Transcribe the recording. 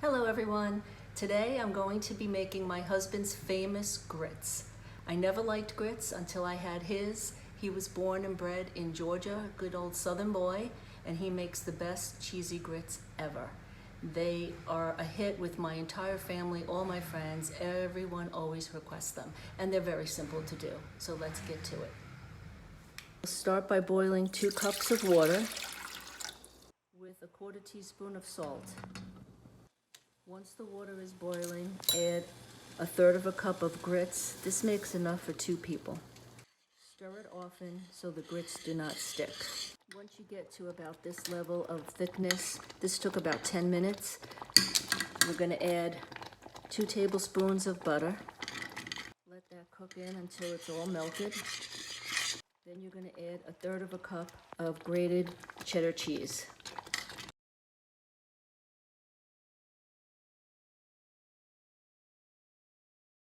Hello everyone. Today I'm going to be making my husband's famous grits. I never liked grits until I had his. He was born and bred in Georgia, a good old southern boy, and he makes the best cheesy grits ever. They are a hit with my entire family, all my friends. Everyone always requests them, and they're very simple to do. So let's get to it. We'll start by boiling 2 cups of water with a 1/4 teaspoon of salt. Once the water is boiling, add 1/3 cup of grits. This makes enough for 2 people. Stir it often so the grits do not stick. Once you get to about this level of thickness, this took about 10 minutes, we're going to add 2 tablespoons of butter. Let that cook in until it's all melted. Then you're going to add 1/3 cup of grated cheddar cheese.